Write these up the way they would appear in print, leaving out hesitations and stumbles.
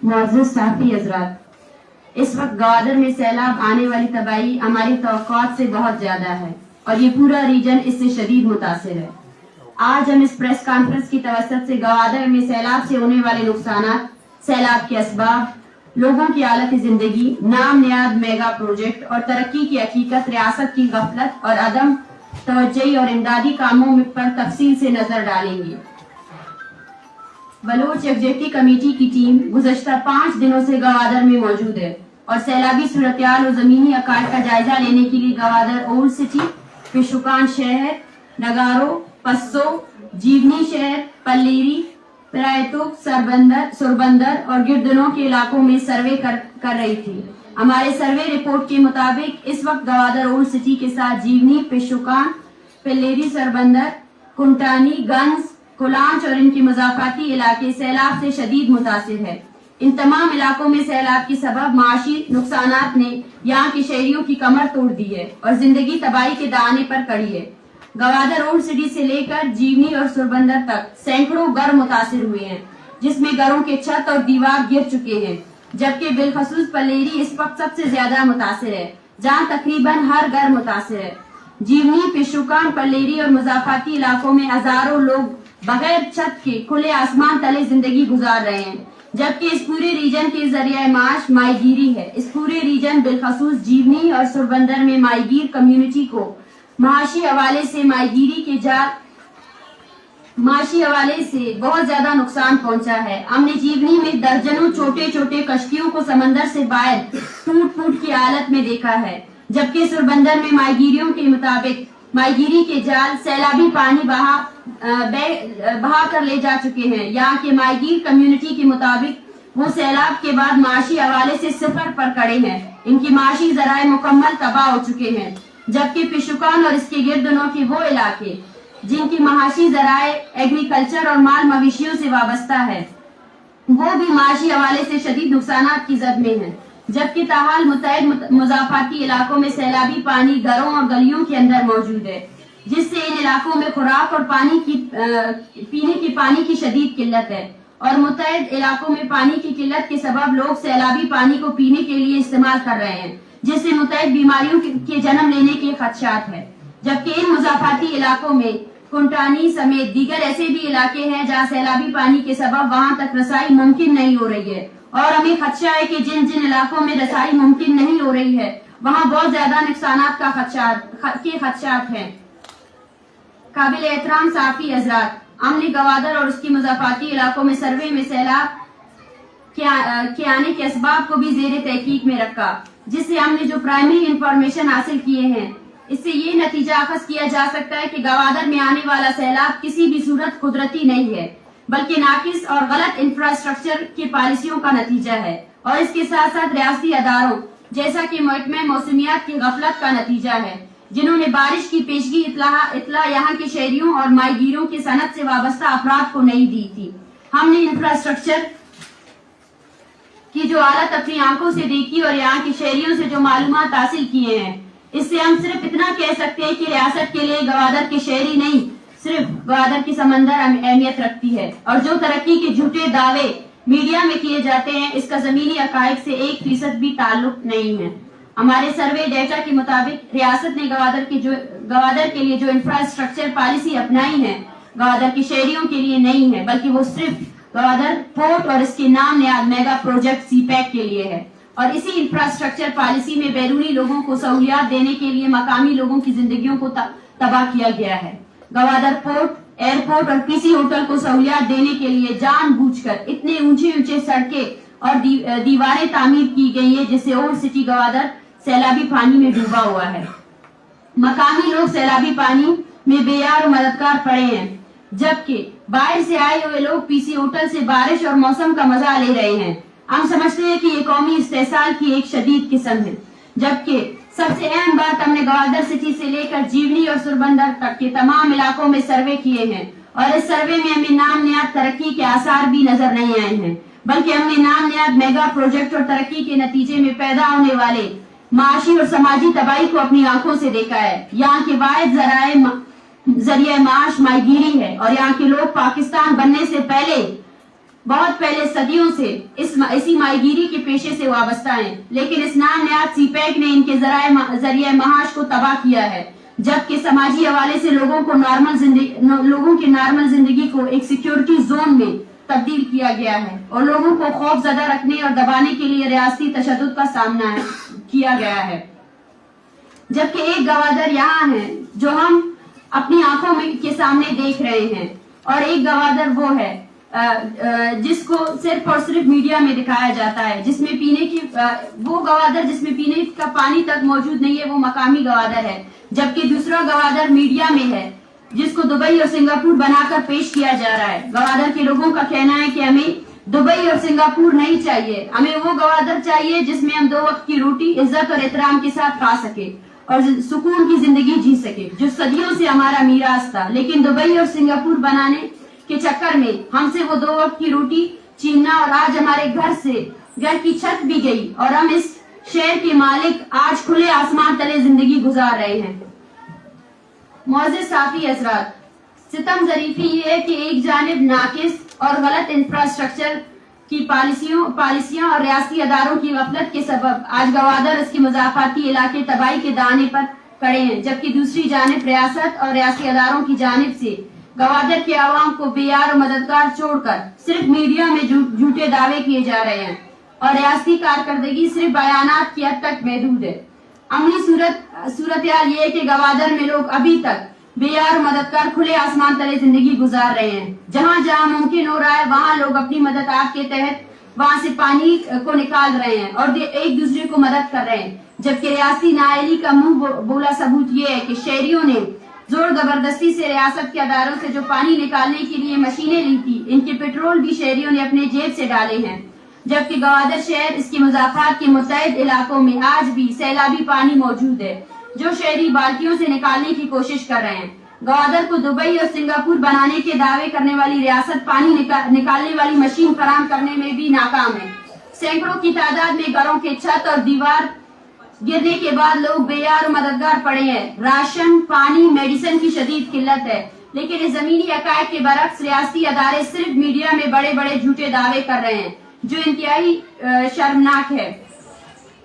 मुअज़्ज़िज़ साफ़ी हज़रात, इस वक्त गवादर में सैलाब आने वाली तबाही हमारी तवक्कुआत से बहुत ज्यादा है और ये पूरा रीजन इससे शदीद मुतासिर है। आज हम इस प्रेस कॉन्फ्रेंस की तवस्सुत से गवादर में सैलाब से होने वाले नुकसानात, सैलाब के असबाब, लोगों की हालत जिंदगी, नाम नियाद मेगा प्रोजेक्ट और तरक्की की हकीकत, रियासत की गफलत और अदम तवज्जुही और इमदादी कामों पर तफसील से नजर डालेंगे। बलोच एग्जेक्टिव कमेटी की टीम गुज़श्ता 5 दिनों से गवादर में मौजूद है और सैलाबी सूरत-ए-हाल और ज़मीनी अकाल का जायजा लेने के लिए गवादर ओल्ड सिटी, पिशुकान शहर, नगारो, पस्सो, जीवनी शहर, पल्लेरी, प्रायतुक, सुरबंदर और गिरदनों के इलाकों में सर्वे कर रही थी। हमारे सर्वे रिपोर्ट के मुताबिक इस वक्त गवादर ओल्ड सिटी के साथ जीवनी, पिशुकान, पल्लेरी, सरबंदर, कुंटानी, गंज, कुलांच और इनके मज़ाफ़ाती इलाके सैलाब से शदीद मुतासिर है। इन तमाम इलाकों में सैलाब के सबब माशी नुकसानात ने यहाँ के शहरियों की कमर तोड़ दी है और जिंदगी तबाही के दाने पर कड़ी है। गवादर ओल्ड सिटी से लेकर जीवनी और सुरबंदर तक सैकड़ों घर मुतासिर हुए हैं, जिसमें घरों के छत और दीवार गिर चुके हैं, जबकि बिलखसूस पलेरी इस वक्त सबसे ज्यादा मुतासिर है, जहाँ तकरीबन हर घर मुतासिर है। जीवनी, पिशुकान, पलेरी और मुज़ाफ़ाती इलाकों में हजारों लोग बगैर छत के खुले आसमान तले जिंदगी गुजार रहे हैं, जबकि इस पूरे रीजन के जरिए माश माहीगीरी है। इस पूरे रीजन बिलखसूस जीवनी और सुरबंदर में माहीगीर कम्युनिटी को माशी हवाले से बहुत ज्यादा नुकसान पहुंचा है। हमने जीवनी में दर्जनों छोटे छोटे कश्तियों को समंदर से बाहर टूट की हालत में देखा है, जबकि सुरबंदर में माहीगीरियों के मुताबिक माहीगीरी के जाल सैलाबी पानी बहा कर ले जा चुके हैं। यहाँ के माहीगीर कम्युनिटी के मुताबिक वो सैलाब के बाद माशी हवाले से सिफर पर खड़े हैं। इनकी माशी जराए मुकम्मल तबाह हो चुके हैं, जबकि पिशुकान और इसके गिरदनों के वो इलाके जिनकी महाशी जराए एग्रीकल्चर और माल मवेशियों से वाबस्ता है, वो भी माशी हवाले से शदीद नुकसानात की जद में है। जबकि ताहाल मुतअद्दिद मुज़ाफ़ाती इलाकों में सैलाबी पानी घरों और गलियों के अंदर मौजूद है, जिससे इन इलाकों में खुराक और पीने की पानी की शदीद किल्लत है और मुतअद्दिद इलाकों में पानी की किल्लत के सबब लोग सैलाबी पानी को पीने के लिए इस्तेमाल कर रहे हैं, जिससे मुतअद्दिद बीमारियों के जन्म लेने के खदशात है। जबकि इन मुज़ाफ़ाती इलाकों में कुंटानी समेत दीगर ऐसे भी इलाके हैं जहाँ सैलाबी पानी के सबब वहाँ तक रसाई मुमकिन नहीं हो रही है और हमें खदशा है कि जिन जिन इलाकों में रसाई मुमकिन नहीं हो रही है वहाँ बहुत ज्यादा नुकसानात के खदशात हैं। काबिल एहतराम साफ़ी हज़रात, हमने गवादर और उसकी मुज़ाफ़ाती इलाकों में सर्वे में सैलाब के आने के असबाब को भी ज़ेरे तहकीक में रखा, जिससे हमने जो प्राइमरी इंफॉर्मेशन हासिल किए हैं, इससे ये नतीजा अखज़ किया जा सकता है कि गवादर में आने वाला सैलाब किसी भी सूरत कुदरती नहीं है, बल्कि नाकिस और गलत इंफ्रास्ट्रक्चर की पॉलिसियों का नतीजा है और इसके साथ साथ रियासती अदारों जैसा कि महकमे मौसमियात की गफलत का नतीजा है, जिन्होंने बारिश की पेशगी इतला यहाँ के शहरियों और माहीगीरों की सनत से वाबस्ता अफराद को नहीं दी थी। हमने इंफ्रास्ट्रक्चर की जो हालत अपनी आंखों से देखी और यहाँ के शहरियों से जो मालूमात हासिल किए हैं, इससे हम सिर्फ इतना कह सकते हैं कि रियासत के लिए गवादर के शहरी नहीं, सिर्फ गवादर की समंदर अहमियत रखती है और जो तरक्की के झूठे दावे मीडिया में किए जाते हैं, इसका जमीनी हकायक से 1% भी ताल्लुक नहीं है। हमारे सर्वे डेटा के मुताबिक रियासत ने गवादर के लिए जो इंफ्रास्ट्रक्चर पॉलिसी अपनाई है, गवादर के शहरियों के लिए नहीं है, बल्कि वो सिर्फ गवादर पोर्ट और इसके नाम नियाद मेगा प्रोजेक्ट सीपैक के लिए है। और इसी इंफ्रास्ट्रक्चर पॉलिसी में बैरूनी लोगों को सहूलियात देने के लिए मकामी लोगों की जिंदगियों को तबाह किया गया है। गवादर पोर्ट, एयरपोर्ट और पीसी होटल को सहूलियात देने के लिए जानबूझकर इतने ऊंचे सड़कें और दीवारें तामीर की गई है, जिससे ओल्ड सिटी गवादर सैलाबी पानी में डूबा हुआ है। मकामी लोग सैलाबी पानी में बेयार और मददगार पड़े हैं, जबकि बाहर से आए हुए लोग पीसी होटल से बारिश और मौसम का मजा ले रहे हैं। हम समझते हैं कि ये कौमी इस्तेसाल की एक शदीद किस्म है। जबकि सबसे अहम बात, हमने गवादर सिटी से लेकर जीवनी और सुरबंदर तक के तमाम इलाकों में सर्वे किए हैं और इस सर्वे में हमें नाम नियाद तरक्की के आसार भी नजर नहीं आए हैं, बल्कि हमने नाम नियाद मेगा प्रोजेक्ट और तरक्की के नतीजे में पैदा होने वाले माशी और समाजी तबाही को अपनी आंखों से देखा है। यहाँ के वाहिद जराए ذریعہ معاش ماہی گیری ہے اور یہاں کے لوگ پاکستان بننے سے پہلے بہت پہلے صدیوں سے اسی ماہی گیری کے پیشے سے وابستہ ہیں، لیکن اس نام نہاد سی پیک نے ان کے ذریعہ معاش کو تباہ کیا ہے، جبکہ سماجی حوالے سے لوگوں کی نارمل زندگی کو ایک سیکیورٹی زون میں تبدیل کیا گیا ہے اور لوگوں کو خوف زدہ رکھنے اور دبانے کے لیے ریاستی تشدد کا سامنا کیا گیا ہے۔ جبکہ ایک گوادر یہاں ہے جو ہم اپنی آنکھوں کے سامنے دیکھ رہے ہیں، اور ایک گوادر وہ ہے جس کو صرف اور صرف میڈیا میں دکھایا جاتا ہے، جس میں وہ گوادر جس میں پینے کا پانی تک موجود نہیں ہے، وہ مقامی گوادر ہے، جبکہ دوسرا گوادر میڈیا میں ہے جس کو دبئی اور سنگاپور بنا کر پیش کیا جا رہا ہے۔ گوادر کے لوگوں کا کہنا ہے کہ ہمیں دبئی اور سنگاپور نہیں چاہیے، ہمیں وہ گوادر چاہیے جس میں ہم 2 وقت کی روٹی عزت اور احترام کے ساتھ کھا سکے اور سکون کی زندگی جی سکے، جو صدیوں سے ہمارا میراث تھا۔ لیکن دبئی اور سنگاپور بنانے کے چکر میں ہم سے وہ 2 وقت کی روٹی چھیننا، اور آج ہمارے گھر کی چھت بھی گئی اور ہم اس شہر کے مالک آج کھلے آسمان تلے زندگی گزار رہے ہیں۔ معزز صافی حضرات، ستم ظریفی یہ ہے کہ ایک جانب ناقص اور غلط انفراسٹرکچر کی پالیسیاں اور ریاستی اداروں کی غفلت کے سبب آج گوادر اس کے مضافاتی علاقے تباہی کے دہانے پر کھڑے ہیں، جبکہ دوسری جانب ریاست اور ریاستی اداروں کی جانب سے گوادر کے عوام کو بے یار و مددگار چھوڑ کر صرف میڈیا میں جھوٹے دعوے کیے جا رہے ہیں اور ریاستی کارکردگی صرف بیانات کی حد تک محدود ہے۔ عملی صورتحال یہ ہے کہ گوادر میں لوگ ابھی تک بے یار و مددگار کھلے آسمان تلے زندگی گزار رہے ہیں۔ جہاں جہاں ممکن ہو رہا ہے وہاں لوگ اپنی مدد آپ کے تحت وہاں سے پانی کو نکال رہے ہیں اور ایک دوسرے کو مدد کر رہے ہیں، جبکہ ریاستی نااہلی کا منہ بولا ثبوت یہ ہے کہ شہریوں نے زور زبردستی سے ریاست کے اداروں سے جو پانی نکالنے کے لیے مشینیں لی تھی، ان کے پیٹرول بھی شہریوں نے اپنے جیب سے ڈالے ہیں، جبکہ گوادر شہر اس کے مضافات کے متعدد علاقوں میں آج بھی سیلابی پانی موجود ہے جو شہری بالٹیوں سے نکالنے کی کوشش کر رہے ہیں۔ گوادر کو دبئی اور سنگاپور بنانے کے دعوے کرنے والی ریاست پانی نکالنے والی مشین فراہم کرنے میں بھی ناکام ہے۔ سینکڑوں کی تعداد میں گھروں کے چھت اور دیوار گرنے کے بعد لوگ بے یار و مددگار پڑے ہیں۔ راشن، پانی، میڈیسن کی شدید قلت ہے، لیکن اس زمینی حقائق کے برعکس ریاستی ادارے صرف میڈیا میں بڑے بڑے جھوٹے دعوے کر رہے ہیں، جو انتہائی شرمناک ہے۔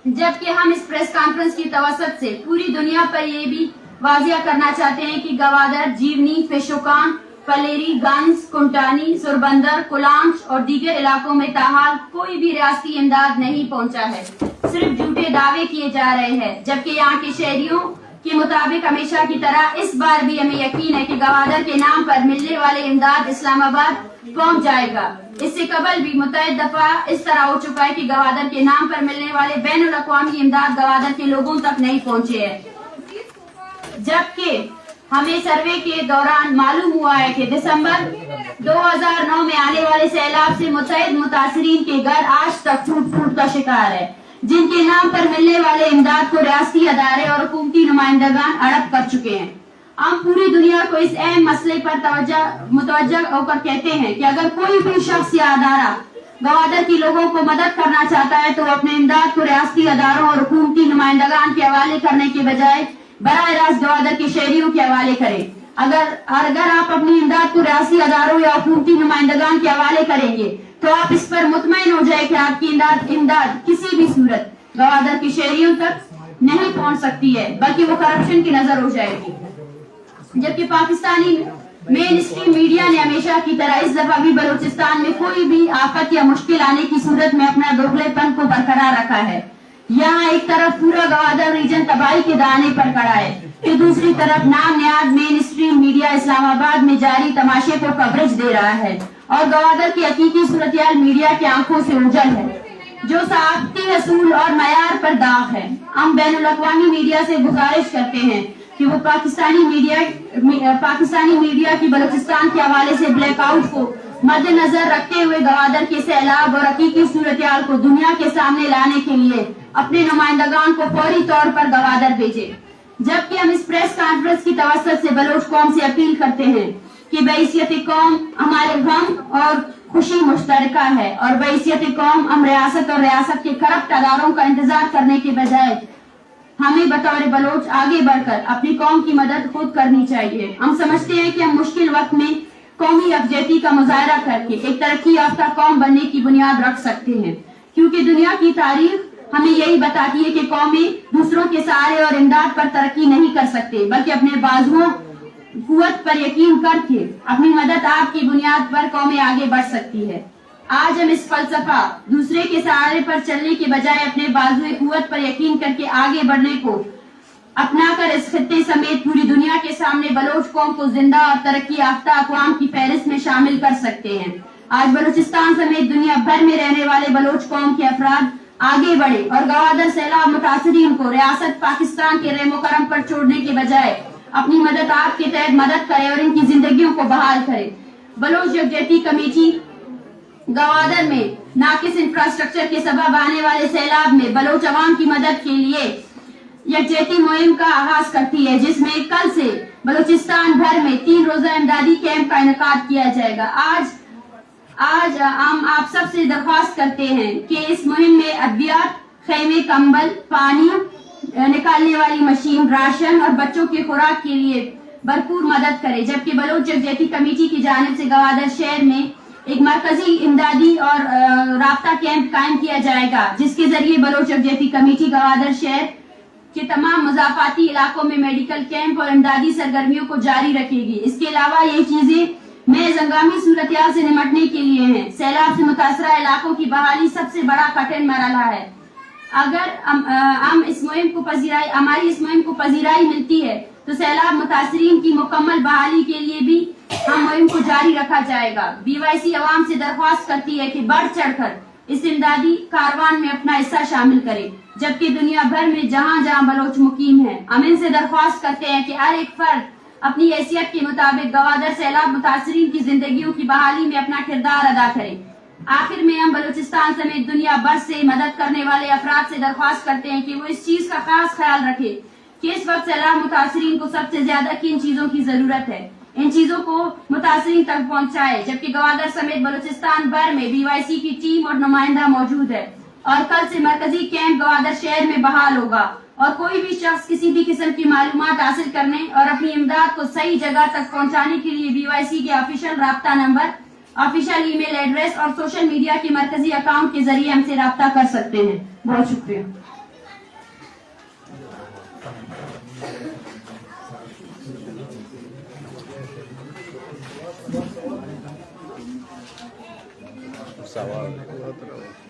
جبکہ ہم اس پریس کانفرنس کی توسط سے پوری دنیا پر یہ بھی واضح کرنا چاہتے ہیں کہ گوادر، جیونی، پیشوکان، پلیری، گنز، کنٹانی، سوربندر، کولانچ اور دیگر علاقوں میں تاحال کوئی بھی ریاستی امداد نہیں پہنچا ہے، صرف جھوٹے دعوے کیے جا رہے ہیں، جبکہ یہاں کے شہریوں کے مطابق ہمیشہ کی طرح اس بار بھی ہمیں یقین ہے کہ گوادر کے نام پر ملنے والے امداد اسلام آباد پہنچ جائے گا۔ اس سے قبل بھی متعدد دفعہ اس طرح ہو چکا ہے کہ گوادر کے نام پر ملنے والے بین الاقوامی امداد گوادر کے لوگوں تک نہیں پہنچے ہیں، جبکہ ہمیں سروے کے دوران معلوم ہوا ہے کہ دسمبر 2009 میں آنے والے سیلاب سے متعدد متاثرین کے گھر آج تک ٹوٹ کا شکار ہے، جن کے نام پر ملنے والے امداد کو ریاستی ادارے اور حکومتی نمائندگان ہڑپ کر چکے ہیں۔ ہم پوری دنیا کو اس اہم مسئلے پر متوجہ ہو کر کہتے ہیں کہ اگر کوئی بھی شخص یا ادارہ گوادر کے لوگوں کو مدد کرنا چاہتا ہے تو وہ اپنے امداد کو ریاستی اداروں اور حکومتی نمائندگان کے حوالے کرنے کے بجائے براہ راست گوادر کے شہریوں کے حوالے کرے۔ اگر آپ اپنی امداد کو ریاستی اداروں یا حکومتی نمائندگان کے حوالے کریں گے تو آپ اس پر مطمئن ہو جائے کہ آپ کی امداد کسی بھی صورت گوادر کے شہریوں تک نہیں پہنچ سکتی ہے، بلکہ وہ کرپشن کی نظر ہو جائے گی۔ جبکہ پاکستانی مین اسٹریم میڈیا نے ہمیشہ کی طرح اس دفعہ بھی بلوچستان میں کوئی بھی آفت یا مشکل آنے کی صورت میں اپنا دوگلے پن کو برقرار رکھا ہے۔ یہاں ایک طرف پورا گوادر ریجن تباہی کے دہانے پر کھڑا ہے کہ دوسری طرف نام نہاد مین اسٹریم میڈیا اسلام آباد میں جاری تماشے کو کوریج دے رہا ہے اور گوادر کی حقیقی صورتحال میڈیا کی آنکھوں سے اوجھل ہے، جو صحافتی اصول اور معیار پر داغ ہے۔ ہم بین الاقوامی میڈیا سے گزارش کرتے ہیں کہ وہ پاکستانی میڈیا کی بلوچستان کے حوالے سے بلیک آؤٹ کو مد نظر رکھتے ہوئے گوادر کے سیلاب اور حقیقی صورتحال کو دنیا کے سامنے لانے کے لیے اپنے نمائندگان کو فوری طور پر گوادر بھیجے۔ جبکہ ہم اس پریس کانفرنس کی توسط سے بلوچ قوم سے اپیل کرتے ہیں کہ بحیثیت قوم ہمارے غم اور خوشی مشترکہ ہے، اور بحیثیت قوم ہم ریاست اور ریاست کے کرپٹ اداروں کا انتظار کرنے کے بجائے हमें बतौर बलोच आगे बढ़कर अपनी कौम की मदद खुद करनी चाहिए। हम समझते हैं कि हम मुश्किल वक्त में कौमी यकजहती का मुजाहरा करके एक तरक्की याफ्ता कौम बनने की बुनियाद रख सकते हैं, क्योंकि दुनिया की तारीख हमें यही बताती है कि कौमें दूसरों के सहारे और इमदाद पर तरक्की नहीं कर सकते, बल्कि अपने बाजुओं कुव्वत पर यकीन करके अपनी मदद आपकी बुनियाद पर कौमें आगे बढ़ सकती है। आज हम इस फलसफा दूसरे के सहारे पर चलने के बजाय अपने बाजुए कुव्वत पर यकीन करके आगे बढ़ने को अपनाकर इस खित्ते समेत पूरी दुनिया के सामने बलोच कौम को जिंदा और तरक्की याफ्ता अक़वाम की फहरिस्त में शामिल कर सकते हैं। आज बलूचिस्तान समेत दुनिया भर में रहने वाले बलोच कौम के अफराद आगे बढ़े और गवादर सैलाब मुतासरीन को रियासत पाकिस्तान के रेमो करम पर छोड़ने के बजाय अपनी मदद आपके तहत मदद करे और इनकी जिंदगियों को बहाल करे। बलोच यकजहती कमेटी गवादर में नाकिस इंफ्रास्ट्रक्चर के सबब आने वाले सैलाब में बलोच अवाम की मदद के लिए यकजहती मुहिम का आगाज करती है, जिसमें कल से बलूचिस्तान भर में 3 रोजा इमदादी कैंप का इनेकाद किया जाएगा। आज हम आप सब से दरख्वास्त करते हैं कि इस मुहिम में अद्वियात, खेमे, कंबल, पानी निकालने वाली मशीन, राशन और बच्चों की खुराक के लिए भरपूर मदद करे। जबकि बलोच यकजहती कमेटी की जानिब से गवादर शहर में एक मरकजी इमदादी और राब्ता कैंप कायम किया जाएगा, जिसके जरिए बलोच यकजहती कमेटी गवादर शहर के तमाम मुजाफाती इलाकों में मेडिकल कैंप और इमदादी सरगर्मियों को जारी रखेगी। इसके अलावा ये चीजें महज हंगामी सूरत-ए-हाल से निमटने के लिए हैं। सैलाब से मुतासरा इलाकों की बहाली सबसे बड़ा कठिन मरहला है। अगर हमारी इस मुहिम को पजीराई मिलती है तो सैलाब मुतासरीन की मुकम्मल बहाली के लिए भी हम मुहिम को जारी रखा जाएगा। BYC अवाम से दरख्वास्त करती है कि बढ़ चढ़कर इस इमदादी कारवान में अपना हिस्सा शामिल करे, जबकि दुनिया भर में जहाँ जहाँ बलोच मुकीम है हम इनसे दरख्वास्त करते हैं कि हर एक फर्द अपनी हैसियत के मुताबिक गवादर सैलाब मुतासरीन की जिंदगियों की बहाली में अपना किरदार अदा करे। आखिर में हम बलूचिस्तान समेत दुनिया भर से मदद करने वाले अफराद से दरख्वास्त करते हैं कि वो इस चीज का खास ख्याल रखे कि इस वक्त सैलाब मुतासरीन को सबसे ज्यादा किन चीजों की जरूरत है, इन चीजों को मुतासरीन तक पहुंचाए। जबकि गवादर समेत बलूचिस्तान भर में BYC की टीम और नुमाइंदा मौजूद है और कल से मरकजी कैंप गवादर शहर में बहाल होगा और कोई भी शख्स किसी भी किस्म की मालूमात हासिल करने और अपनी इमदाद को सही जगह तक पहुंचाने के लिए BYC के ऑफिशियल राब्ता नंबर, ऑफिशियल ईमेल एड्रेस और सोशल मीडिया के मरकजी अकाउंट के जरिए हमसे राब्ता कर सकते हैं। बहुत शुक्रिया। सवाल